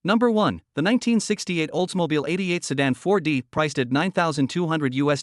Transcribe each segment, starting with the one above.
Number 1. The 1968 Oldsmobile 88 Sedan 4D, priced at $9,200 US.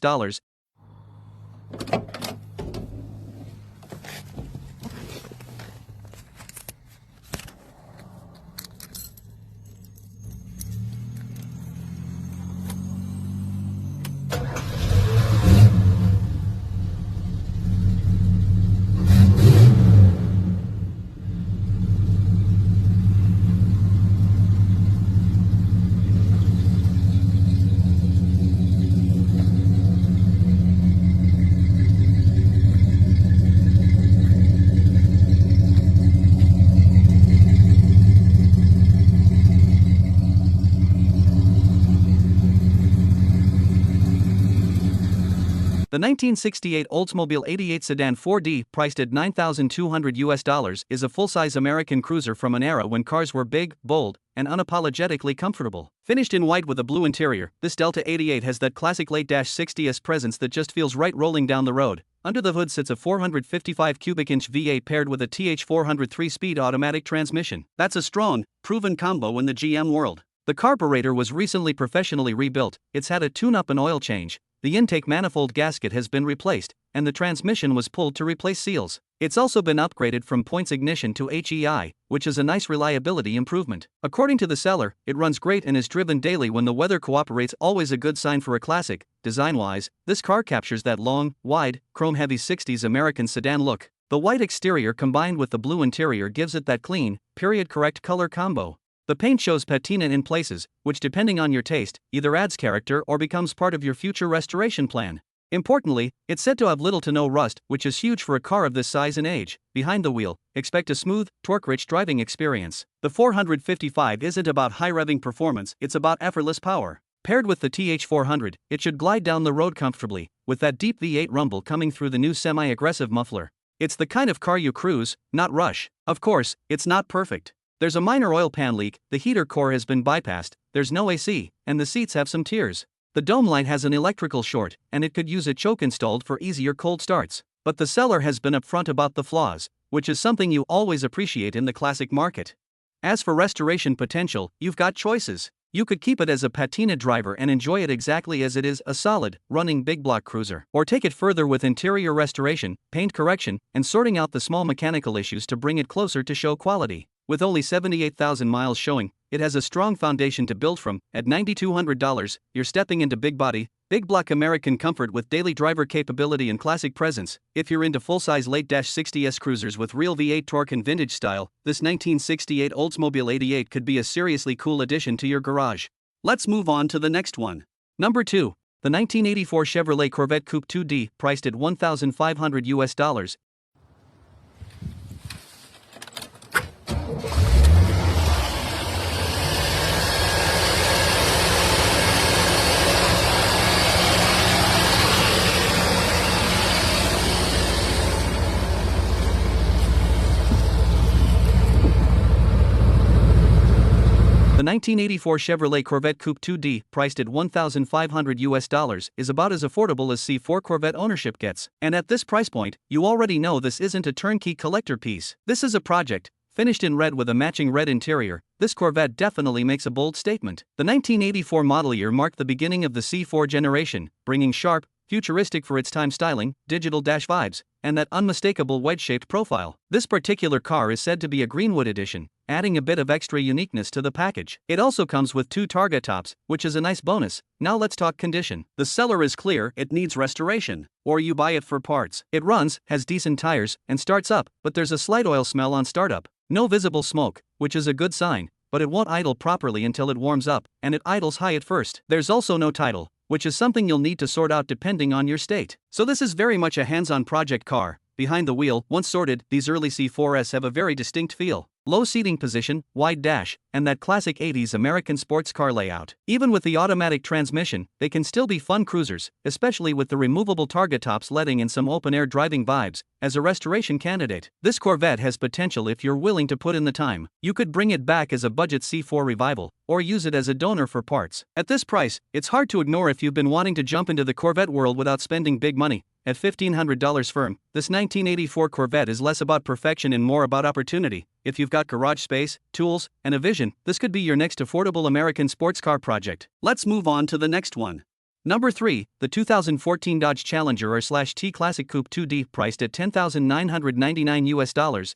The 1968 Oldsmobile 88 Sedan 4D, priced at $9,200 US, is a full-size American cruiser from an era when cars were big, bold, and unapologetically comfortable. Finished in white with a blue interior, this Delta 88 has that classic late-60s presence that just feels right rolling down the road. Under the hood sits a 455 cubic inch V8 paired with a TH400 3-speed automatic transmission. That's a strong, proven combo in the GM world. The carburetor was recently professionally rebuilt, it's had a tune-up and oil change. The intake manifold gasket has been replaced, and the transmission was pulled to replace seals. It's also been upgraded from points ignition to HEI, which is a nice reliability improvement. According to the seller, it runs great and is driven daily when the weather cooperates, always a good sign for a classic. Design-wise, this car captures that long, wide, chrome-heavy 60s American sedan look. The white exterior combined with the blue interior gives it that clean, period-correct color combo. The paint shows patina in places, which depending on your taste, either adds character or becomes part of your future restoration plan. Importantly, it's said to have little to no rust, which is huge for a car of this size and age. Behind the wheel, expect a smooth, torque-rich driving experience. The 455 isn't about high-revving performance, it's about effortless power. Paired with the TH400, it should glide down the road comfortably, with that deep V8 rumble coming through the new semi-aggressive muffler. It's the kind of car you cruise, not rush. Of course, it's not perfect. There's a minor oil pan leak, the heater core has been bypassed, there's no AC, and the seats have some tears. The dome light has an electrical short, and it could use a choke installed for easier cold starts. But the seller has been upfront about the flaws, which is something you always appreciate in the classic market. As for restoration potential, you've got choices. You could keep it as a patina driver and enjoy it exactly as it is, a solid, running big block cruiser. Or take it further with interior restoration, paint correction, and sorting out the small mechanical issues to bring it closer to show quality. With only 78,000 miles showing, it has a strong foundation to build from. At $9,200, you're stepping into big body, big block American comfort with daily driver capability and classic presence. If you're into full-size late-60s cruisers with real V8 torque and vintage style, this 1968 Oldsmobile 88 could be a seriously cool addition to your garage. Let's move on to the next one. Number 2. The 1984 Chevrolet Corvette Coupe 2D, priced at $1,500 US. The 1984 Chevrolet Corvette Coupe 2D, priced at $1,500 US, is about as affordable as C4 Corvette ownership gets. And at this price point, you already know this isn't a turnkey collector piece. This is a project. Finished in red with a matching red interior, this Corvette definitely makes a bold statement. The 1984 model year marked the beginning of the C4 generation, bringing sharp, futuristic for its time styling, digital dash vibes, and that unmistakable wedge-shaped profile. This particular car is said to be a Greenwood edition, adding a bit of extra uniqueness to the package. It also comes with 2 Targa tops, which is a nice bonus. Now let's talk condition. The seller is clear, it needs restoration, or you buy it for parts. It runs, has decent tires, and starts up, but there's a slight oil smell on startup. No visible smoke, which is a good sign, but it won't idle properly until it warms up, and it idles high at first. There's also no tidal, which is something you'll need to sort out depending on your state. So this is very much a hands-on project car. Behind the wheel, once sorted, these early C4s have a very distinct feel. Low seating position, wide dash, and that classic 80s American sports car layout. Even with the automatic transmission, they can still be fun cruisers, especially with the removable Targa tops letting in some open-air driving vibes. As a restoration candidate, this Corvette has potential if you're willing to put in the time. You could bring it back as a budget C4 revival, or use it as a donor for parts. At this price, it's hard to ignore if you've been wanting to jump into the Corvette world without spending big money. At $1,500 firm, this 1984 Corvette is less about perfection and more about opportunity. If you've got garage space, tools, and a vision, this could be your next affordable American sports car project. Let's move on to the next one. Number 3, the 2014 Dodge Challenger R/T Classic Coupe 2D, priced at $10,999.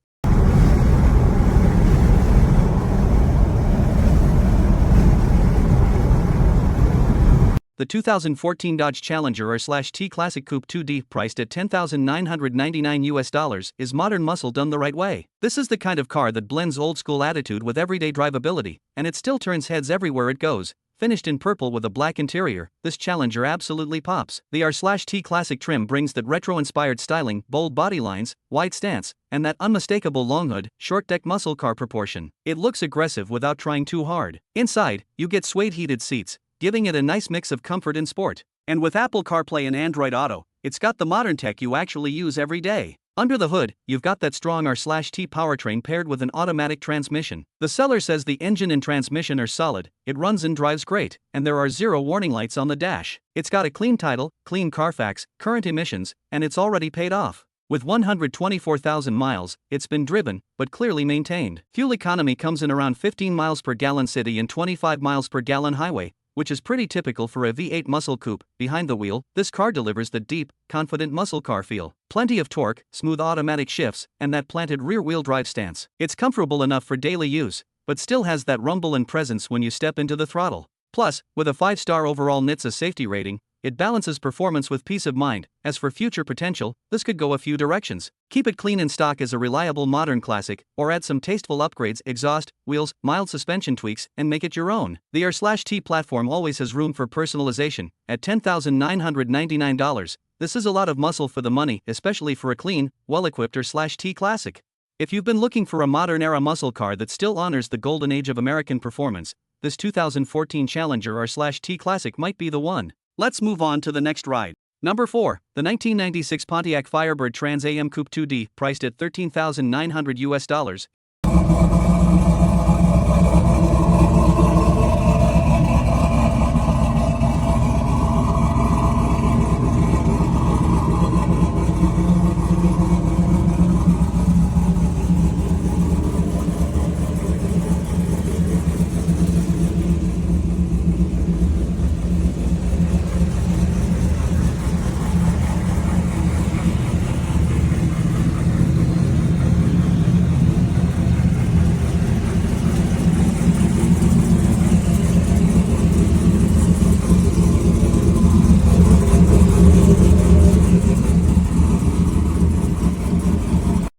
The 2014 Dodge Challenger R/T Classic Coupe 2D, priced at $10,999, is modern muscle done the right way. This is the kind of car that blends old school attitude with everyday drivability, and it still turns heads everywhere it goes. Finished in purple with a black interior, this Challenger absolutely pops. The R/T Classic trim brings that retro-inspired styling, bold body lines, wide stance, and that unmistakable long hood, short deck muscle car proportion. It looks aggressive without trying too hard. Inside, you get suede heated seats, giving it a nice mix of comfort and sport. And with Apple CarPlay and Android Auto, it's got the modern tech you actually use every day. Under the hood, you've got that strong R/T powertrain paired with an automatic transmission. The seller says the engine and transmission are solid, it runs and drives great, and there are 0 warning lights on the dash. It's got a clean title, clean Carfax, current emissions, and it's already paid off. With 124,000 miles, it's been driven, but clearly maintained. Fuel economy comes in around 15 miles per gallon city and 25 miles per gallon highway, which is pretty typical for a V8 muscle coupe. Behind the wheel, this car delivers the deep, confident muscle car feel. Plenty of torque, smooth automatic shifts, and that planted rear-wheel drive stance. It's comfortable enough for daily use, but still has that rumble and presence when you step into the throttle. Plus, with a 5-star overall NHTSA safety rating, it balances performance with peace of mind. As for future potential, this could go a few directions. Keep it clean in stock as a reliable modern classic, or add some tasteful upgrades, exhaust, wheels, mild suspension tweaks, and make it your own. The R/T platform always has room for personalization. At $10,999, this is a lot of muscle for the money, especially for a clean, well-equipped R/T classic. If you've been looking for a modern-era muscle car that still honors the golden age of American performance, this 2014 Challenger R/T Classic might be the one. Let's move on to the next ride. Number 4, the 1996 Pontiac Firebird Trans Am Coupe 2D, priced at $13,900.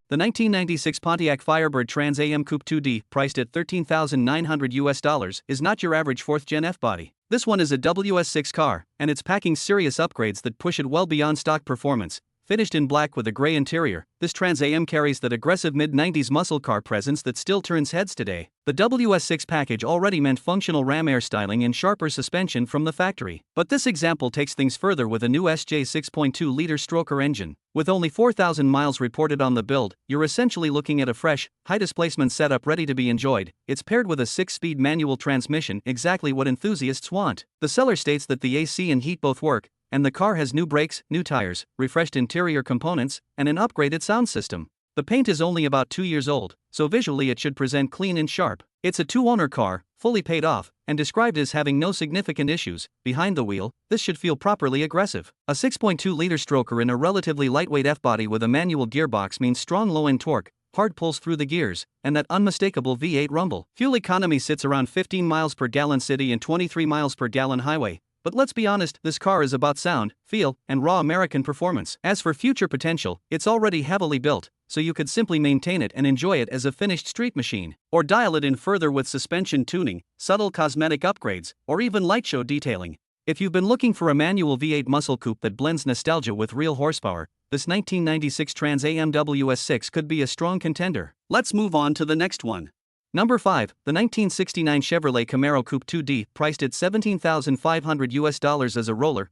The 1996 Pontiac Firebird Trans Am Coupe 2D, priced at $13,900, is not your average 4th-gen F-body. This one is a WS6 car, and it's packing serious upgrades that push it well beyond stock performance. Finished in black with a gray interior, this Trans Am carries that aggressive mid-90s muscle car presence that still turns heads today. The WS6 package already meant functional ram air styling and sharper suspension from the factory. But this example takes things further with a new SJ 6.2-liter stroker engine. With only 4,000 miles reported on the build, you're essentially looking at a fresh, high-displacement setup ready to be enjoyed. It's paired with a 6-speed manual transmission, exactly what enthusiasts want. The seller states that the AC and heat both work, and the car has new brakes, new tires, refreshed interior components, and an upgraded sound system. The paint is only about 2 years old, so visually it should present clean and sharp. It's a 2-owner car, fully paid off, and described as having no significant issues. Behind the wheel, this should feel properly aggressive. A 6.2-liter stroker in a relatively lightweight F-body with a manual gearbox means strong low-end torque, hard pulls through the gears, and that unmistakable V8 rumble. Fuel economy sits around 15 miles per gallon city and 23 miles per gallon highway. But let's be honest, this car is about sound, feel, and raw American performance. As for future potential, it's already heavily built, so you could simply maintain it and enjoy it as a finished street machine. Or dial it in further with suspension tuning, subtle cosmetic upgrades, or even light show detailing. If you've been looking for a manual V8 muscle coupe that blends nostalgia with real horsepower, this 1996 Trans Am WS6 could be a strong contender. Let's move on to the next one. Number 5, the 1969 Chevrolet Camaro Coupe 2D, priced at $17,500 as a roller.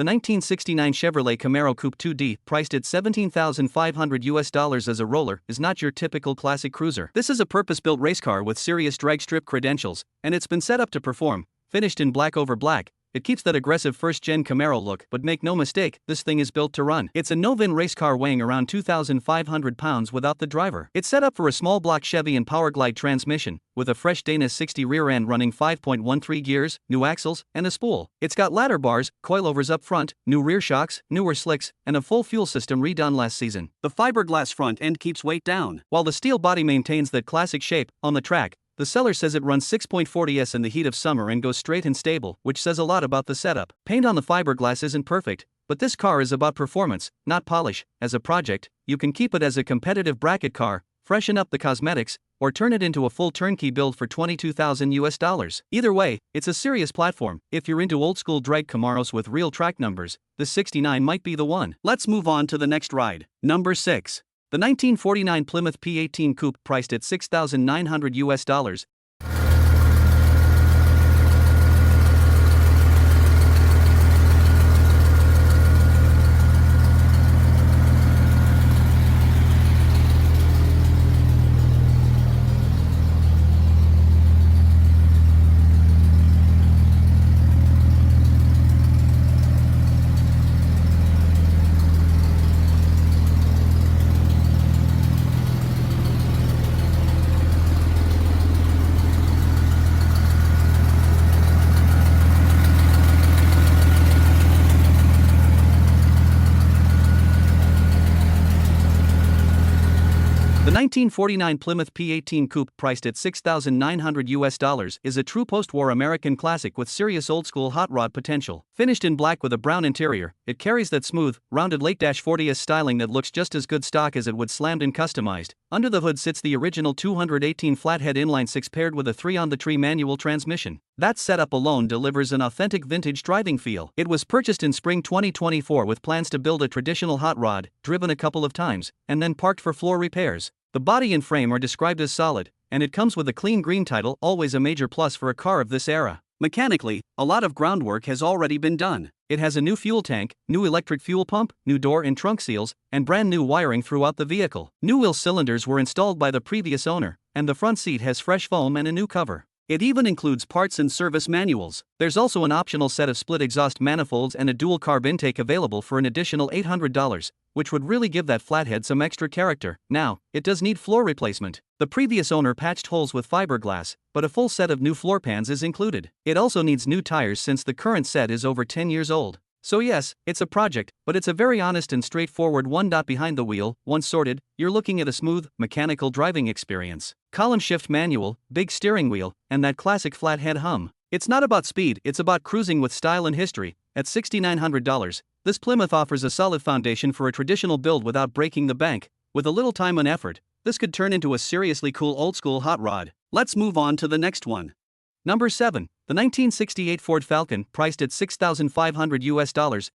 The 1969 Chevrolet Camaro Coupe 2D, priced at $17,500 as a roller, is not your typical classic cruiser. This is a purpose-built race car with serious drag strip credentials, and it's been set up to perform. Finished in black over black, it keeps that aggressive first-gen Camaro look, but make no mistake, this thing is built to run. It's a no-VIN race car weighing around 2,500 pounds without the driver. It's set up for a small block Chevy and Powerglide transmission, with a fresh Dana 60 rear end running 5.13 gears, new axles, and a spool. It's got ladder bars, coilovers up front, new rear shocks, newer slicks, and a full fuel system redone last season. The fiberglass front end keeps weight down, while the steel body maintains that classic shape. On the track, the seller says it runs 6.40 s in the heat of summer and goes straight and stable, which says a lot about the setup. Paint on the fiberglass isn't perfect, but this car is about performance, not polish. As a project, you can keep it as a competitive bracket car, freshen up the cosmetics, or turn it into a full turnkey build for $22,000. Either way, it's a serious platform. If you're into old-school drag Camaros with real track numbers, the 69 might be the one. Let's move on to the next ride. Number 6. The 1949 Plymouth P18 Coupe, priced at $6,900. The 1949 Plymouth P18 Coupe, priced at $6,900, is a true post-war American classic with serious old-school hot rod potential. Finished in black with a brown interior, it carries that smooth, rounded late-40s styling that looks just as good stock as it would slammed and customized. Under the hood sits the original 218 flathead inline-six paired with a 3-on-the-tree manual transmission. That setup alone delivers an authentic vintage driving feel. It was purchased in spring 2024 with plans to build a traditional hot rod, driven a couple of times, and then parked for floor repairs. The body and frame are described as solid, and it comes with a clean green title, always a major plus for a car of this era. Mechanically, a lot of groundwork has already been done. It has a new fuel tank, new electric fuel pump, new door and trunk seals, and brand new wiring throughout the vehicle. New wheel cylinders were installed by the previous owner, and the front seat has fresh foam and a new cover. It even includes parts and service manuals. There's also an optional set of split exhaust manifolds and a dual carb intake available for an additional $800, which would really give that flathead some extra character. Now, it does need floor replacement. The previous owner patched holes with fiberglass, but a full set of new floor pans is included. It also needs new tires since the current set is over 10 years old. So yes, it's a project, but it's a very honest and straightforward one. Behind the wheel, once sorted, you're looking at a smooth, mechanical driving experience. Column shift manual, big steering wheel, and that classic flathead hum. It's not about speed, it's about cruising with style and history. At $6,900, this Plymouth offers a solid foundation for a traditional build without breaking the bank. With a little time and effort, this could turn into a seriously cool old-school hot rod. Let's move on to the next one. Number 7. The 1968 Ford Falcon, priced at $6,500.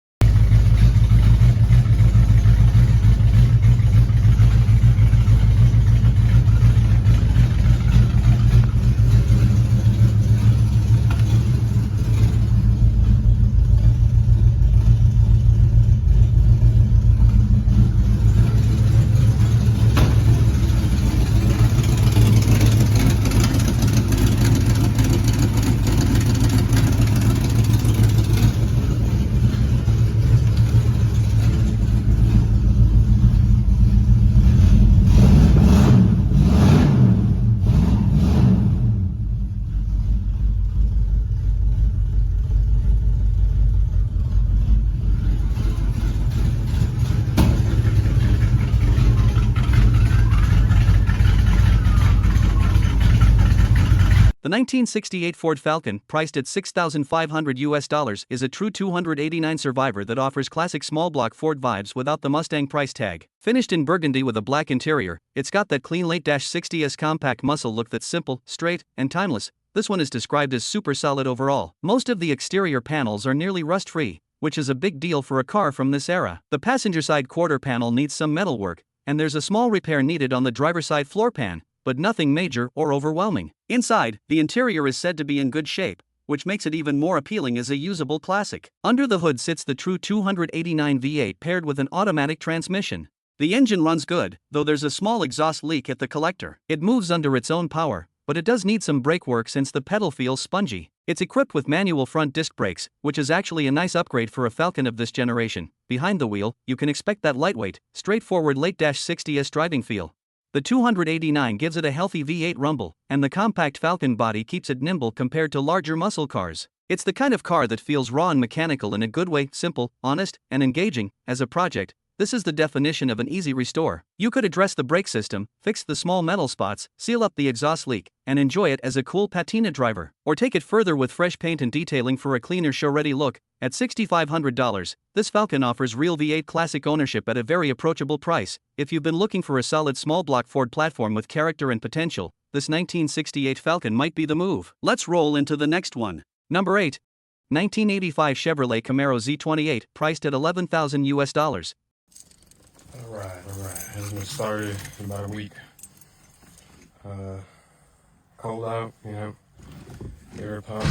The 1968 Ford Falcon, priced at $6,500, is a true 289 survivor that offers classic small block Ford vibes without the Mustang price tag. Finished in burgundy with a black interior, it's got that clean late-60s compact muscle look that's simple, straight, and timeless. This one is described as super solid overall. Most of the exterior panels are nearly rust-free, which is a big deal for a car from this era. The passenger side quarter panel needs some metal work, and there's a small repair needed on the driver's side floor pan, but nothing major or overwhelming. Inside, the interior is said to be in good shape, which makes it even more appealing as a usable classic. Under the hood sits the true 289 V8 paired with an automatic transmission. The engine runs good, though there's a small exhaust leak at the collector. It moves under its own power, but it does need some brake work since the pedal feels spongy. It's equipped with manual front disc brakes, which is actually a nice upgrade for a Falcon of this generation. Behind the wheel, you can expect that lightweight, straightforward late-60s driving feel. The 289 gives it a healthy V8 rumble, and the compact Falcon body keeps it nimble compared to larger muscle cars. It's the kind of car that feels raw and mechanical in a good way, simple, honest, and engaging. As a project, this is the definition of an easy restore. You could address the brake system, fix the small metal spots, seal up the exhaust leak, and enjoy it as a cool patina driver. Or take it further with fresh paint and detailing for a cleaner show-ready look. At $6,500, this Falcon offers real V8 classic ownership at a very approachable price. If you've been looking for a solid small-block Ford platform with character and potential, this 1968 Falcon might be the move. Let's roll into the next one. Number 8. 1985 Chevrolet Camaro Z28, priced at $11,000. Alright. Hasn't been started in about a week. Cold out, air pump.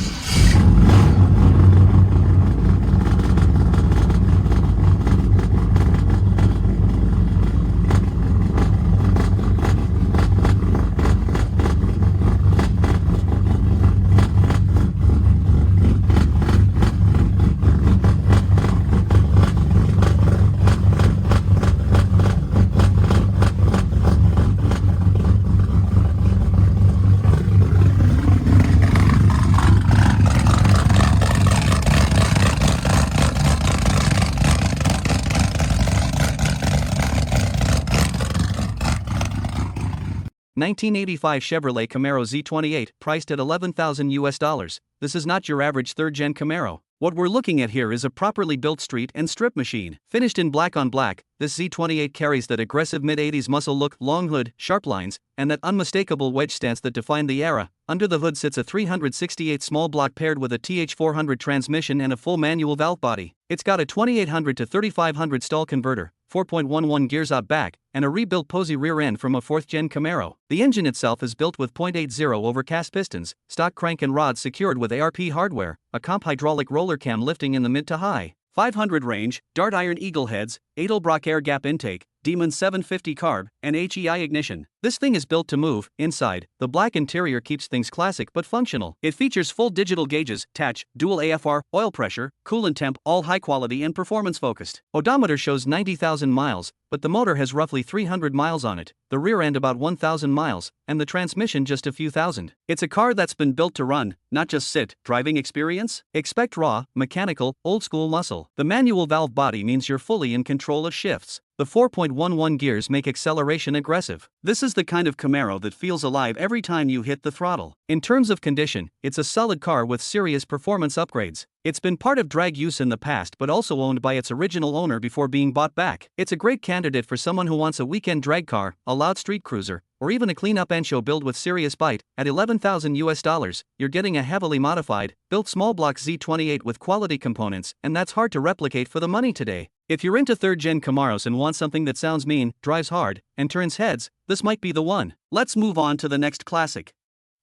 1985 Chevrolet Camaro Z28, priced at $11,000. This is not your average third-gen Camaro. What we're looking at here is a properly built street and strip machine. Finished in black on black, this Z28 carries that aggressive mid-80s muscle look, long hood, sharp lines, and that unmistakable wedge stance that defined the era. Under the hood sits a 368 small block paired with a TH400 transmission and a full manual valve body. It's got a 2800 to 3500 stall converter, 4.11 gears out back, and a rebuilt Posey rear end from a 4th-gen Camaro. The engine itself is built with .80 overcast pistons, stock crank and rods secured with ARP hardware, a comp hydraulic roller cam lifting in the mid to high 500 range, Dart iron eagle heads, Edelbrock air gap intake, Demon 750 carb, and HEI ignition. This thing is built to move. Inside, the black interior keeps things classic but functional. It features full digital gauges, touch, dual AFR, oil pressure, coolant temp, all high quality and performance focused. Odometer shows 90,000 miles, but the motor has roughly 300 miles on it, the rear end about 1,000 miles, and the transmission just a few thousand. It's a car that's been built to run, not just sit. Driving experience? Expect raw, mechanical, old-school muscle. The manual valve body means you're fully in control of shifts. The 4.11 gears make acceleration aggressive. This is the kind of Camaro that feels alive every time you hit the throttle. In terms of condition, it's a solid car with serious performance upgrades. It's been part of drag use in the past but also owned by its original owner before being bought back. It's a great candidate for someone who wants a weekend drag car, a loud street cruiser, or even a clean-up and-show build with serious bite. At $11,000, you're getting a heavily modified, built small-block Z28 with quality components, and that's hard to replicate for the money today. If you're into third-gen Camaros and want something that sounds mean, drives hard, and turns heads, this might be the one. Let's move on to the next classic.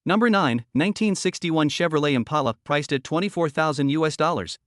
Number 9, 1961 Chevrolet Impala, priced at $24,000.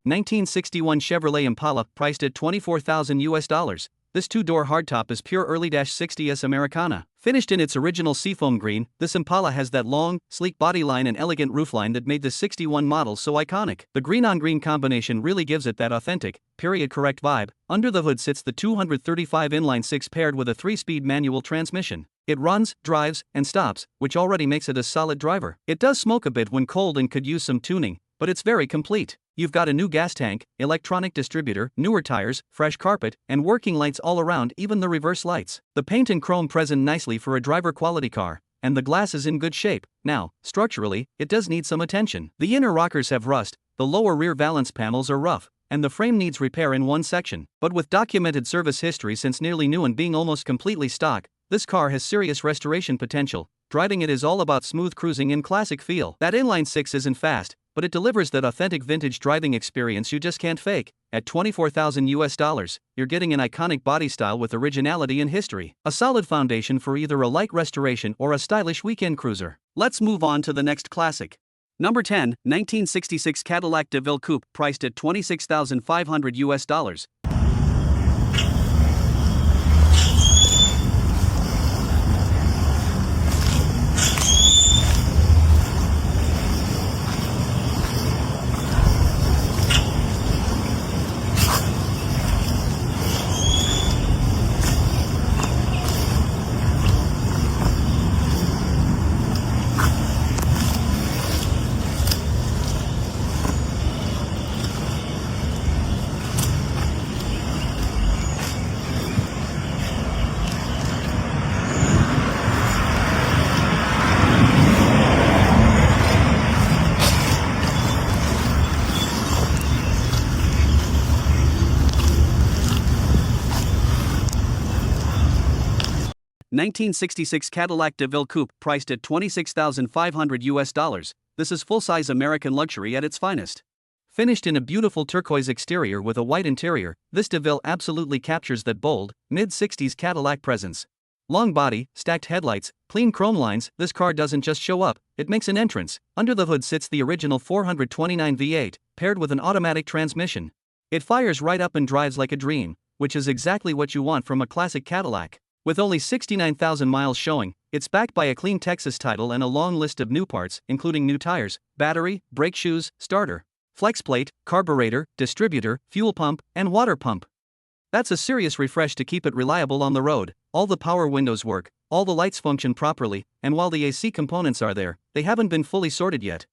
1961 Chevrolet Impala, priced at $24,000. This two-door hardtop is pure early-60s Americana. Finished in its original seafoam green, this Impala has that long, sleek bodyline and elegant roofline that made the 61 model so iconic. The green-on-green combination really gives it that authentic, period-correct vibe. Under the hood sits the 235 inline-six paired with a 3-speed manual transmission. It runs, drives, and stops, which already makes it a solid driver. It does smoke a bit when cold and could use some tuning, but it's very complete. You've got a new gas tank, electronic distributor, newer tires, fresh carpet, and working lights all around, even the reverse lights. The paint and chrome present nicely for a driver quality car, and the glass is in good shape. Now, structurally, it does need some attention. The inner rockers have rust, the lower rear valance panels are rough, and the frame needs repair in one section. But with documented service history since nearly new and being almost completely stock, this car has serious restoration potential. Driving it is all about smooth cruising and classic feel. That inline-six isn't fast, but it delivers that authentic vintage driving experience you just can't fake. At $24,000, you're getting an iconic body style with originality and history. A solid foundation for either a light restoration or a stylish weekend cruiser. Let's move on to the next classic. Number 10, 1966 Cadillac DeVille Coupe, priced at $26,500. 1966 Cadillac DeVille Coupe, priced at $26,500. This is full-size American luxury at its finest. Finished in a beautiful turquoise exterior with a white interior, this DeVille absolutely captures that bold, mid-60s Cadillac presence. Long body, stacked headlights, clean chrome lines, this car doesn't just show up, it makes an entrance. Under the hood sits the original 429 V8, paired with an automatic transmission. It fires right up and drives like a dream, which is exactly what you want from a classic Cadillac. With only 69,000 miles showing, it's backed by a clean Texas title and a long list of new parts, including new tires, battery, brake shoes, starter, flex plate, carburetor, distributor, fuel pump, and water pump. That's a serious refresh to keep it reliable on the road. All the power windows work, all the lights function properly, and while the AC components are there, they haven't been fully sorted yet.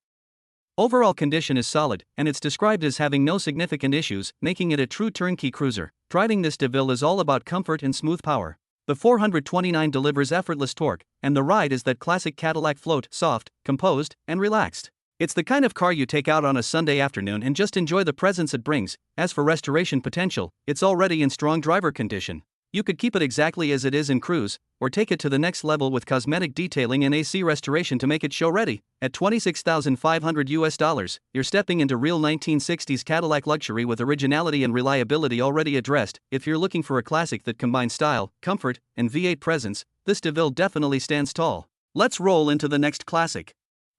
Overall condition is solid, and it's described as having no significant issues, making it a true turnkey cruiser. Driving this DeVille is all about comfort and smooth power. The 429 delivers effortless torque, and the ride is that classic Cadillac float, soft, composed, and relaxed. It's the kind of car you take out on a Sunday afternoon and just enjoy the presence it brings. As for restoration potential, it's already in strong driver condition. You could keep it exactly as it is in cruise, or take it to the next level with cosmetic detailing and AC restoration to make it show ready. At $26,500, you're stepping into real 1960s Cadillac luxury with originality and reliability already addressed. If you're looking for a classic that combines style, comfort, and V8 presence, this DeVille definitely stands tall. Let's roll into the next classic.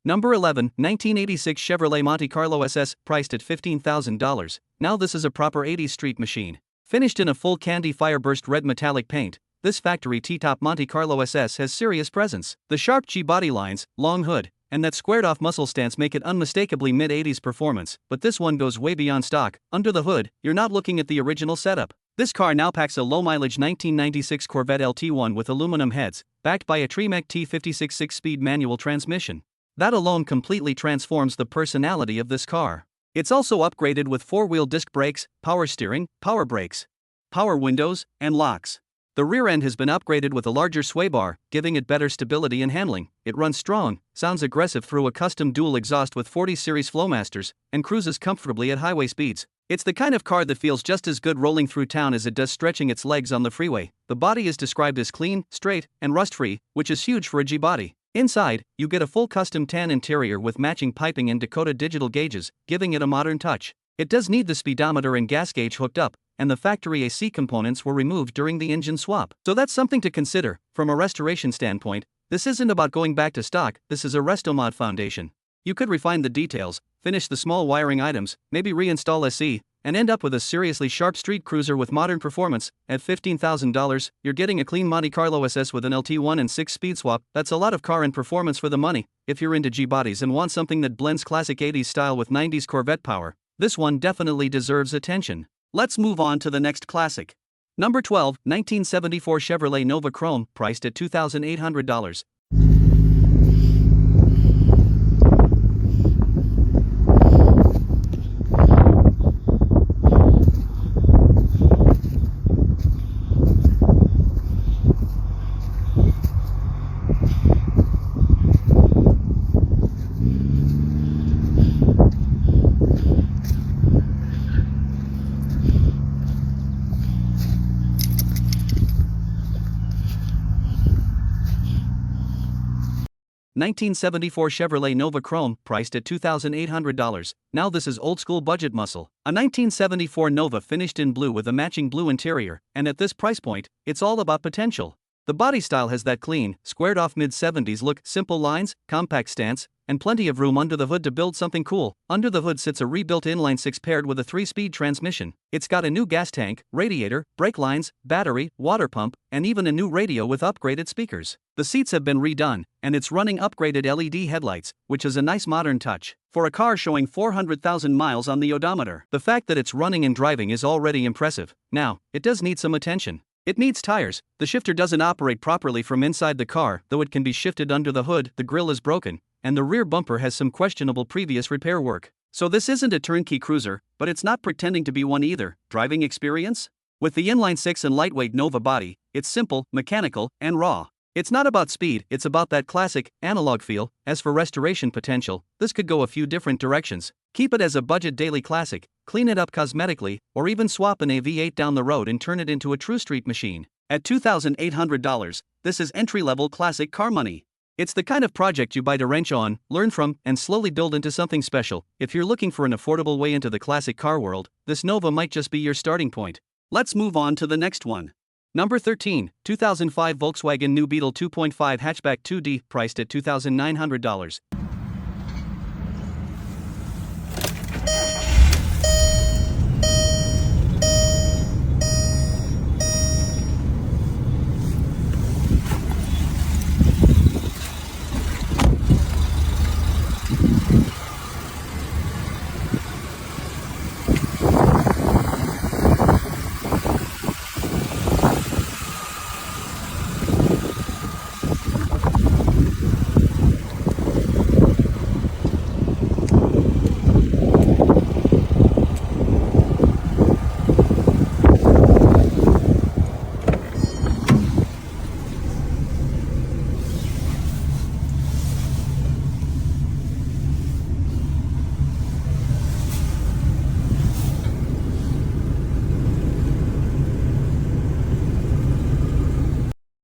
Number 11, 1986 Chevrolet Monte Carlo SS, priced at $15,000. Now this is a proper 80s street machine. Finished in a full candy fireburst red metallic paint, this factory T-top Monte Carlo SS has serious presence. The sharp G body lines, long hood, and that squared-off muscle stance make it unmistakably mid-80s performance, but this one goes way beyond stock. Under the hood, you're not looking at the original setup. This car now packs a low-mileage 1996 Corvette LT1 with aluminum heads, backed by a Tremec T56 6-speed manual transmission. That alone completely transforms the personality of this car. It's also upgraded with 4-wheel disc brakes, power steering, power brakes, power windows, and locks. The rear end has been upgraded with a larger sway bar, giving it better stability and handling. It runs strong, sounds aggressive through a custom dual exhaust with 40 series Flowmasters, and cruises comfortably at highway speeds. It's the kind of car that feels just as good rolling through town as it does stretching its legs on the freeway. The body is described as clean, straight, and rust-free, which is huge for a G body. Inside, you get a full custom tan interior with matching piping and Dakota digital gauges, giving it a modern touch. It does need the speedometer and gas gauge hooked up, and the factory AC components were removed during the engine swap. So that's something to consider. From a restoration standpoint, this isn't about going back to stock, this is a Restomod foundation. You could refine the details, finish the small wiring items, maybe reinstall SE, and end up with a seriously sharp street cruiser with modern performance. At $15,000, you're getting a clean Monte Carlo SS with an LT1 and 6-speed swap. That's a lot of car and performance for the money. If you're into G-bodies and want something that blends classic 80s style with 90s Corvette power, this one definitely deserves attention. Let's move on to the next classic. Number 12, 1974 Chevrolet Nova Chrome, priced at $2,800. 1974 Chevrolet Nova Chrome, priced at $2,800. Now this is old school budget muscle. A 1974 Nova finished in blue with a matching blue interior, and at this price point, it's all about potential. The body style has that clean, squared-off mid-70s look, simple lines, compact stance, and plenty of room under the hood to build something cool. Under the hood sits a rebuilt inline-six paired with a 3-speed transmission. It's got a new gas tank, radiator, brake lines, battery, water pump, and even a new radio with upgraded speakers. The seats have been redone, and it's running upgraded LED headlights, which is a nice modern touch for a car showing 400,000 miles on the odometer. The fact that it's running and driving is already impressive. Now, it does need some attention. It needs tires. The shifter doesn't operate properly from inside the car, though it can be shifted under the hood. The grille is broken, and the rear bumper has some questionable previous repair work. So this isn't a turnkey cruiser, but it's not pretending to be one either. Driving experience? With the inline-six and lightweight Nova body, it's simple, mechanical, and raw. It's not about speed, it's about that classic, analog feel. As for restoration potential, this could go a few different directions. Keep it as a budget daily classic, clean it up cosmetically, or even swap an AV8 down the road and turn it into a true street machine. At $2,800, this is entry-level classic car money. It's the kind of project you bite a wrench on, learn from, and slowly build into something special. If you're looking for an affordable way into the classic car world, this Nova might just be your starting point. Let's move on to the next one. Number 13, 2005 Volkswagen New Beetle 2.5 Hatchback 2D, priced at $2,900.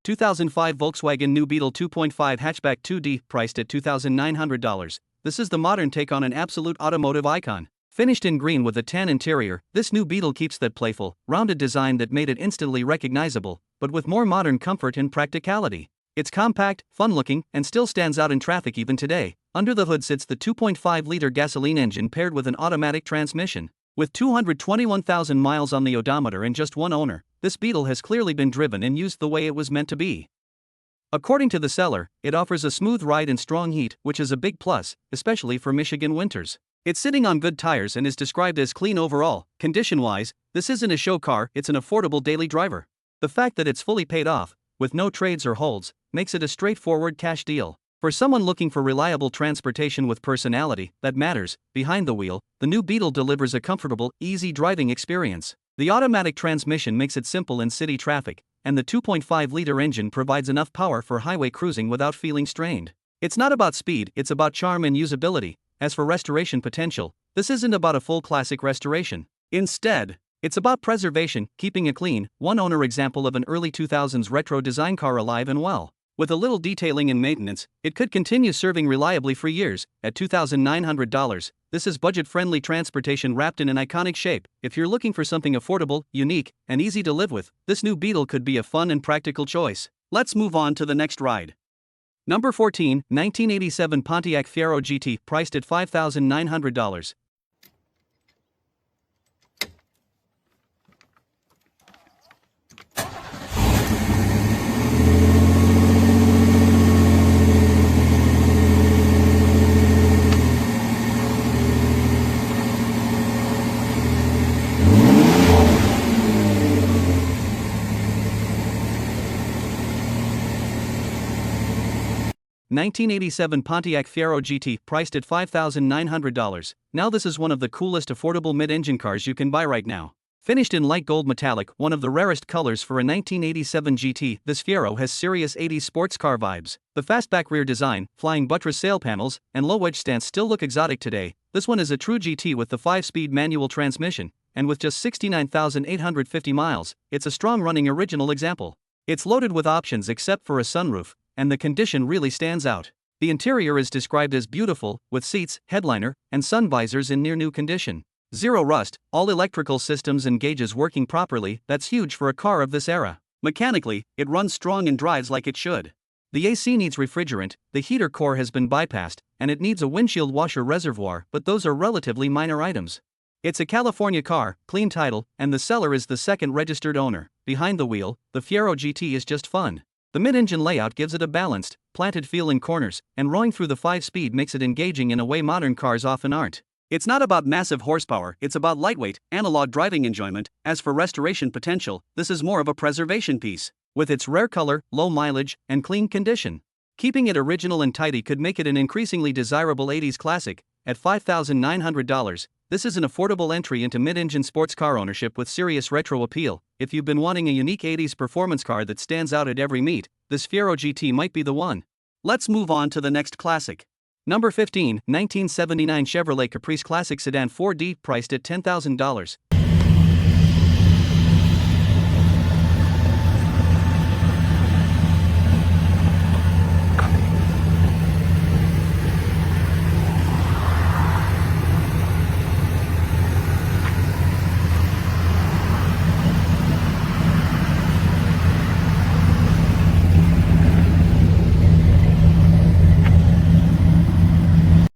2005 Volkswagen New Beetle 2.5 Hatchback 2D, priced at $2,900. This is the modern take on an absolute automotive icon. Finished in green with a tan interior, this new Beetle keeps that playful, rounded design that made it instantly recognizable, but with more modern comfort and practicality. It's compact, fun-looking, and still stands out in traffic even today. Under the hood sits the 2.5-liter gasoline engine paired with an automatic transmission. With 221,000 miles on the odometer and just one owner, this Beetle has clearly been driven and used the way it was meant to be. According to the seller, it offers a smooth ride and strong heat, which is a big plus, especially for Michigan winters. It's sitting on good tires and is described as clean overall. Condition-wise, this isn't a show car, it's an affordable daily driver. The fact that it's fully paid off, with no trades or holds, makes it a straightforward cash deal. For someone looking for reliable transportation with personality that matters, behind the wheel, the new Beetle delivers a comfortable, easy driving experience. The automatic transmission makes it simple in city traffic, and the 2.5-liter engine provides enough power for highway cruising without feeling strained. It's not about speed, it's about charm and usability. As for restoration potential, this isn't about a full classic restoration. Instead, it's about preservation, keeping a clean, one-owner example of an early 2000s retro design car alive and well. With a little detailing and maintenance, it could continue serving reliably for years. At $2,900, this is budget-friendly transportation wrapped in an iconic shape. If you're looking for something affordable, unique, and easy to live with, this new Beetle could be a fun and practical choice. Let's move on to the next ride. Number 14, 1987 Pontiac Fiero GT, priced at $5,900. 1987 Pontiac Fiero GT, priced at $5,900. Now this is one of the coolest affordable mid-engine cars you can buy right now. Finished in light gold metallic, one of the rarest colors for a 1987 GT, this Fiero has serious 80s sports car vibes. The fastback rear design, flying buttress sail panels, and low wedge stance still look exotic today. This one is a true GT with the 5-speed manual transmission, and with just 69,850 miles, it's a strong-running original example. It's loaded with options except for a sunroof, and the condition really stands out. The interior is described as beautiful, with seats, headliner, and sun visors in near-new condition. Zero rust, all electrical systems and gauges working properly. That's huge for a car of this era. Mechanically, it runs strong and drives like it should. The AC needs refrigerant, the heater core has been bypassed, and it needs a windshield washer reservoir, but those are relatively minor items. It's a California car, clean title, and the seller is the second registered owner. Behind the wheel, the Fiero GT is just fun. The mid-engine layout gives it a balanced, planted feel in corners, and roaring through the 5-speed makes it engaging in a way modern cars often aren't. It's not about massive horsepower, it's about lightweight, analog driving enjoyment. As for restoration potential, this is more of a preservation piece. With its rare color, low mileage, and clean condition, keeping it original and tidy could make it an increasingly desirable 80s classic. At $5,900, this is an affordable entry into mid-engine sports car ownership with serious retro appeal. If you've been wanting a unique 80s performance car that stands out at every meet, this Fiero GT might be the one. Let's move on to the next classic. Number 15, 1979 Chevrolet Caprice Classic Sedan 4D, priced at $10,000.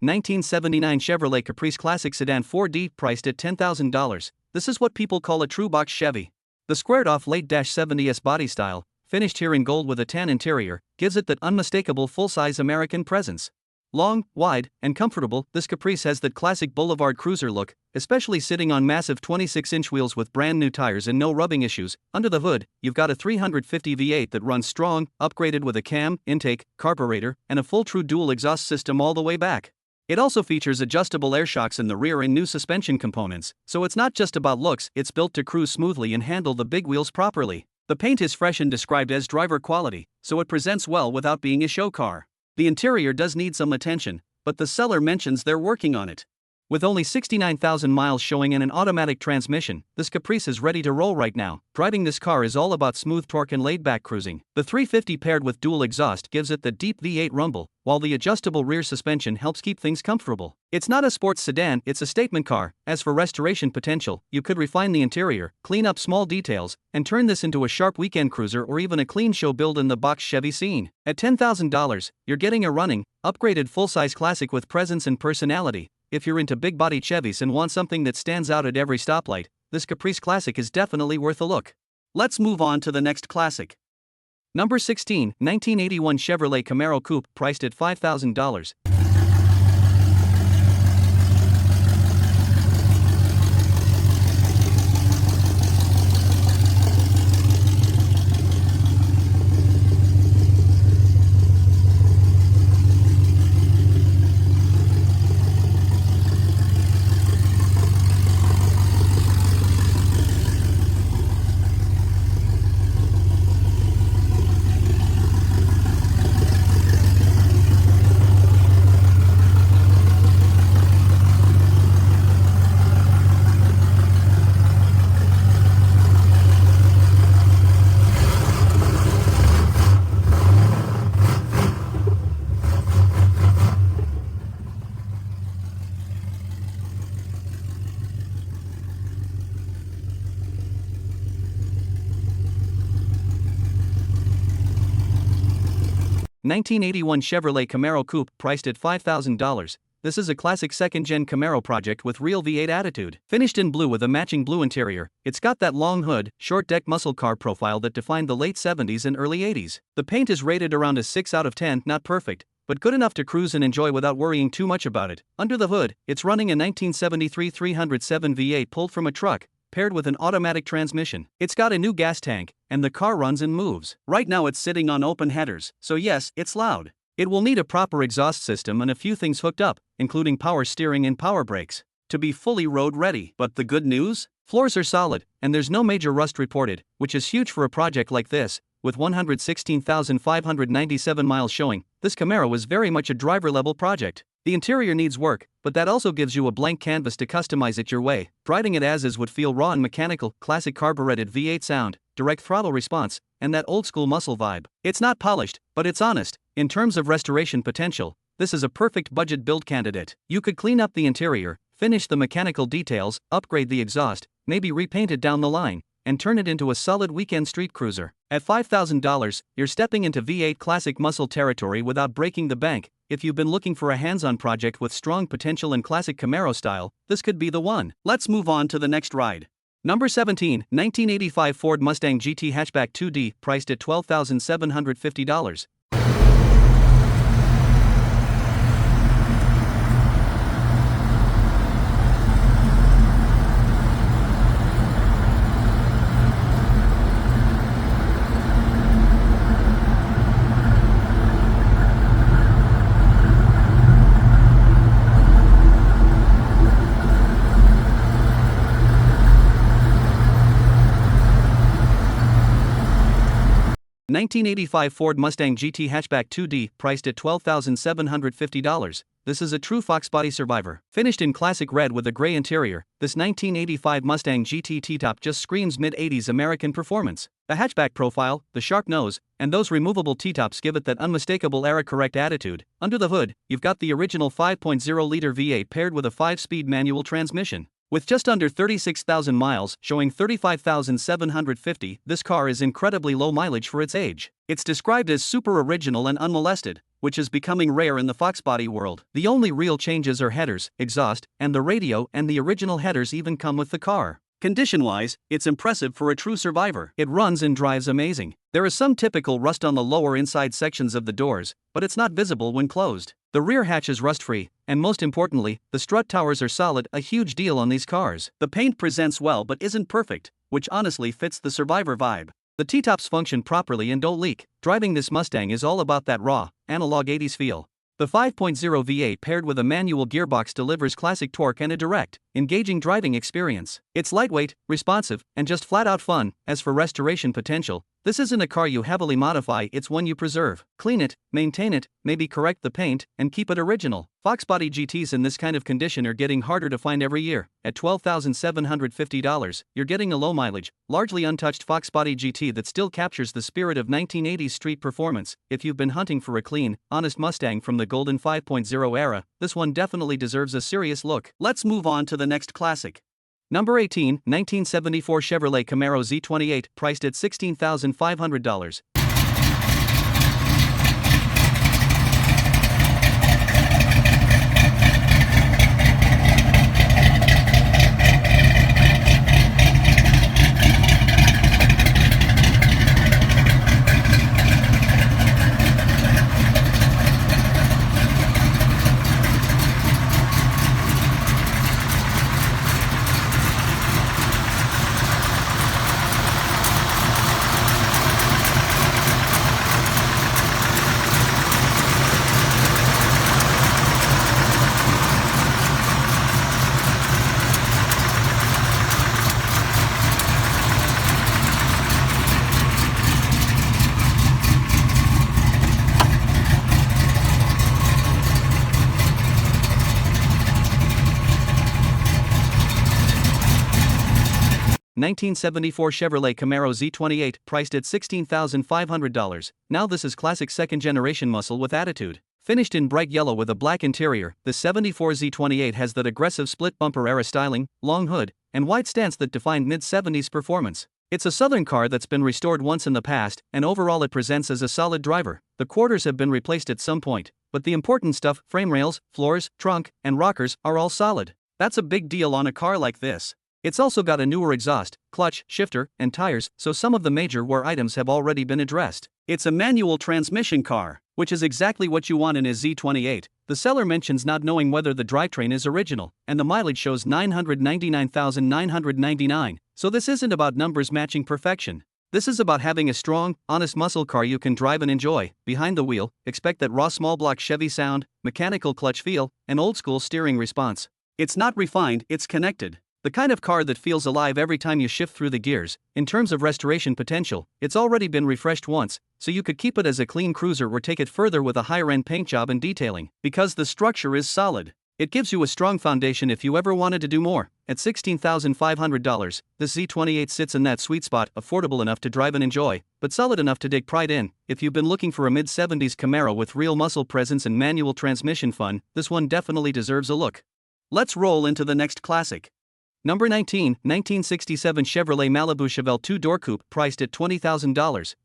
1979 Chevrolet Caprice Classic Sedan 4D, priced at $10,000. This is what people call a true box Chevy. The squared-off late-70s body style, finished here in gold with a tan interior, gives it that unmistakable full-size American presence. Long, wide, and comfortable, this Caprice has that classic boulevard cruiser look, especially sitting on massive 26-inch wheels with brand-new tires and no rubbing issues. Under the hood, you've got a 350 V8 that runs strong, upgraded with a cam, intake, carburetor, and a full true dual exhaust system all the way back. It also features adjustable air shocks in the rear and new suspension components, so it's not just about looks, it's built to cruise smoothly and handle the big wheels properly. The paint is fresh and described as driver quality, so it presents well without being a show car. The interior does need some attention, but the seller mentions they're working on it. With only 69,000 miles showing and an automatic transmission, this Caprice is ready to roll right now. Driving this car is all about smooth torque and laid-back cruising. The 350 paired with dual exhaust gives it the deep V8 rumble, while the adjustable rear suspension helps keep things comfortable. It's not a sports sedan, it's a statement car. As for restoration potential, you could refine the interior, clean up small details, and turn this into a sharp weekend cruiser or even a clean show build in the box Chevy scene. At $10,000, you're getting a running, upgraded full-size classic with presence and personality. If you're into big-bodied Chevys and want something that stands out at every stoplight, this Caprice Classic is definitely worth a look. Let's move on to the next classic. Number 16, 1981 Chevrolet Camaro Coupe, priced at $5,000. 1981 Chevrolet Camaro Coupe, priced at $5,000. This is a classic second-gen Camaro project with real V8 attitude. Finished in blue with a matching blue interior, it's got that long hood, short deck muscle car profile that defined the late 70s and early 80s. The paint is rated around a 6 out of 10, not perfect, but good enough to cruise and enjoy without worrying too much about it. Under the hood, it's running a 1973 307 V8 pulled from a truck, paired with an automatic transmission. It's got a new gas tank, and the car runs and moves. Right now it's sitting on open headers, so yes, it's loud. It will need a proper exhaust system and a few things hooked up, including power steering and power brakes, to be fully road ready. But the good news? Floors are solid, and there's no major rust reported, which is huge for a project like this. With 116,597 miles showing, this Camaro is very much a driver-level project. The interior needs work, but that also gives you a blank canvas to customize it your way. Riding it as is would feel raw and mechanical, classic carbureted V8 sound, direct throttle response, and that old-school muscle vibe. It's not polished, but it's honest. In terms of restoration potential, this is a perfect budget build candidate. You could clean up the interior, finish the mechanical details, upgrade the exhaust, maybe repaint it down the line, and turn it into a solid weekend street cruiser. At $5,000, you're stepping into V8 classic muscle territory without breaking the bank. If you've been looking for a hands-on project with strong potential in classic Camaro style, this could be the one. Let's move on to the next ride. Number 17, 1985 Ford Mustang GT Hatchback 2D, priced at $12,750. 1985 Ford Mustang GT Hatchback 2D, priced at $12,750. This is a true fox body survivor. Finished in classic red with a gray interior, this 1985 Mustang GT T-Top just screams mid-80s American performance. The hatchback profile, the sharp nose, and those removable T-tops give it that unmistakable era-correct attitude. Under the hood, you've got the original 5.0-liter V8 paired with a 5-speed manual transmission. With just under 36,000 miles, showing 35,750, this car is incredibly low mileage for its age. It's described as super original and unmolested, which is becoming rare in the fox body world. The only real changes are headers, exhaust, and the radio, and the original headers even come with the car. Condition-wise, it's impressive for a true survivor. It runs and drives amazing. There is some typical rust on the lower inside sections of the doors, but it's not visible when closed. The rear hatch is rust-free, and most importantly, the strut towers are solid, a huge deal on these cars. The paint presents well but isn't perfect, which honestly fits the survivor vibe. The T-tops function properly and don't leak. Driving this Mustang is all about that raw, analog 80s feel. The 5.0 V8 paired with a manual gearbox delivers classic torque and a direct, engaging driving experience. It's lightweight, responsive, and just flat-out fun. As for restoration potential, this isn't a car you heavily modify, it's one you preserve. Clean it, maintain it, maybe correct the paint, and keep it original. Fox body GTs in this kind of condition are getting harder to find every year. At $12,750, you're getting a low-mileage, largely untouched Fox body GT that still captures the spirit of 1980s street performance. If you've been hunting for a clean, honest Mustang from the golden 5.0 era, this one definitely deserves a serious look. Let's move on to the next classic. Number 18, 1974 Chevrolet Camaro Z28, priced at $16,500. 1974 Chevrolet Camaro Z28, priced at $16,500. Now this is classic second-generation muscle with attitude. Finished in bright yellow with a black interior, the 74 Z28 has that aggressive split bumper era styling, long hood, and wide stance that defined mid-70s performance. It's a southern car that's been restored once in the past, and overall it presents as a solid driver. The quarters have been replaced at some point, but the important stuff, frame rails, floors, trunk, and rockers, are all solid. That's a big deal on a car like this. It's also got a newer exhaust, clutch, shifter, and tires, so some of the major wear items have already been addressed. It's a manual transmission car, which is exactly what you want in a Z28. The seller mentions not knowing whether the drivetrain is original, and the mileage shows 999,999, so this isn't about numbers matching perfection. This is about having a strong, honest muscle car you can drive and enjoy. Behind the wheel, expect that raw small block Chevy sound, mechanical clutch feel, and old school steering response. It's not refined, it's connected. The kind of car that feels alive every time you shift through the gears. In terms of restoration potential, it's already been refreshed once, so you could keep it as a clean cruiser or take it further with a higher-end paint job and detailing. Because the structure is solid, It gives you a strong foundation if you ever wanted to do more. At $16,500, this Z28 sits in that sweet spot, affordable enough to drive and enjoy, but solid enough to take pride in. If you've been looking for a mid-70s Camaro with real muscle presence and manual transmission fun, this one definitely deserves a look. Let's roll into the next classic. Number 19, 1967 Chevrolet Malibu Chevelle 2-door coupe, priced at $20,000.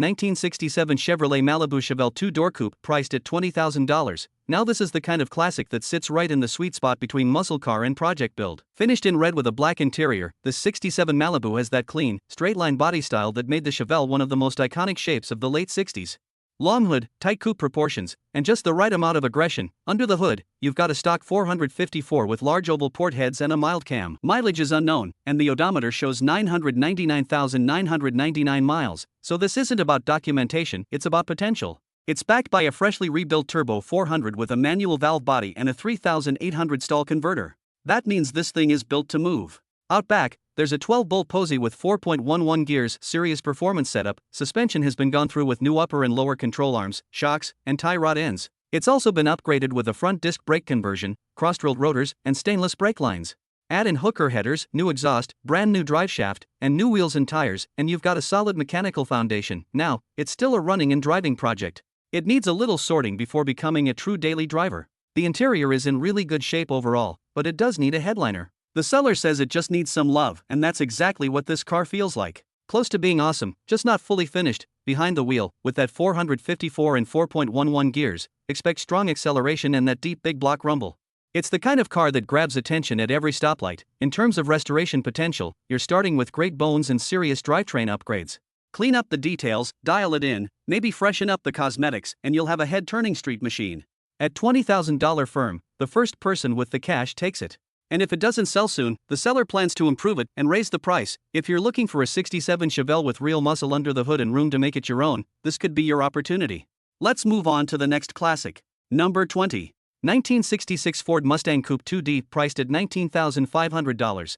1967 Chevrolet Malibu Chevelle 2-door coupe, priced at $20,000. Now this is the kind of classic that sits right in the sweet spot between muscle car and project build. Finished in red with a black interior, this 67 Malibu has that clean, straight-line body style that made the Chevelle one of the most iconic shapes of the late 60s. Long hood, tight coupe proportions, and just the right amount of aggression. Under the hood, you've got a stock 454 with large oval port heads and a mild cam. Mileage is unknown, and the odometer shows 999,999 miles, so this isn't about documentation, it's about potential. It's backed by a freshly rebuilt turbo 400 with a manual valve body and a 3,800 stall converter. That means this thing is built to move. Out back, there's a 12-bolt Posey with 4.11 gears, serious performance setup. Suspension has been gone through with new upper and lower control arms, shocks, and tie rod ends. It's also been upgraded with a front disc brake conversion, cross-drilled rotors, and stainless brake lines. Add in hooker headers, new exhaust, brand new drive shaft, and new wheels and tires, and you've got a solid mechanical foundation. Now, it's still a running and driving project. It needs a little sorting before becoming a true daily driver. The interior is in really good shape overall, but it does need a headliner. The seller says it just needs some love, and that's exactly what this car feels like. Close to being awesome, just not fully finished. Behind the wheel, with that 454 and 4.11 gears, expect strong acceleration and that deep big block rumble. It's the kind of car that grabs attention at every stoplight. In terms of restoration potential, you're starting with great bones and serious drivetrain upgrades. Clean up the details, dial it in, maybe freshen up the cosmetics, and you'll have a head-turning street machine. At $20,000 firm, the first person with the cash takes it. And if it doesn't sell soon, the seller plans to improve it and raise the price. If you're looking for a 67 Chevelle with real muscle under the hood and room to make it your own, this could be your opportunity. Let's move on to the next classic. Number 20. 1966 Ford Mustang Coupe 2D, priced at $19,500.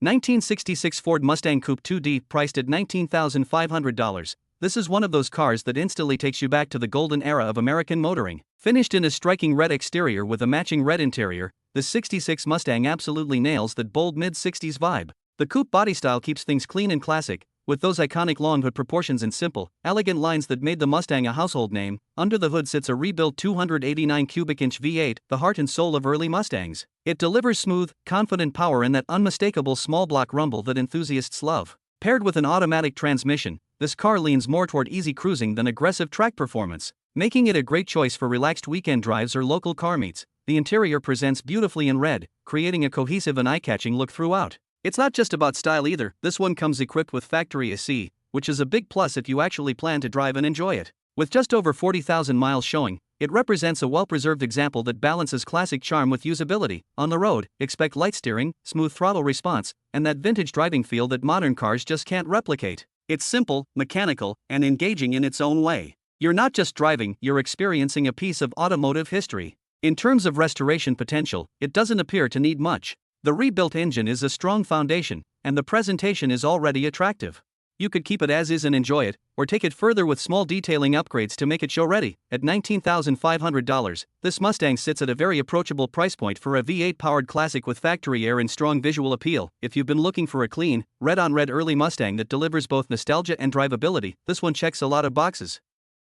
1966 Ford Mustang Coupe 2D, priced at $19,500. This is one of those cars that instantly takes you back to the golden era of American motoring. Finished in a striking red exterior with a matching red interior, the 66 Mustang absolutely nails that bold mid-60s vibe. The coupe body style keeps things clean and classic, with those iconic long hood proportions and simple, elegant lines that made the Mustang a household name. Under the hood sits a rebuilt 289 cubic inch V8, the heart and soul of early Mustangs. It delivers smooth, confident power and that unmistakable small block rumble that enthusiasts love. Paired with an automatic transmission, this car leans more toward easy cruising than aggressive track performance, making it a great choice for relaxed weekend drives or local car meets. The interior presents beautifully in red, creating a cohesive and eye-catching look throughout. It's not just about style either. This one comes equipped with factory AC, which is a big plus if you actually plan to drive and enjoy it. With just over 40,000 miles showing, it represents a well-preserved example that balances classic charm with usability. On the road, expect light steering, smooth throttle response, and that vintage driving feel that modern cars just can't replicate. It's simple, mechanical, and engaging in its own way. You're not just driving, you're experiencing a piece of automotive history. In terms of restoration potential, it doesn't appear to need much. The rebuilt engine is a strong foundation, and the presentation is already attractive. You could keep it as is and enjoy it, or take it further with small detailing upgrades to make it show ready. At $19,500, this Mustang sits at a very approachable price point for a V8 powered classic with factory air and strong visual appeal. If you've been looking for a clean, red-on-red early Mustang that delivers both nostalgia and drivability, this one checks a lot of boxes.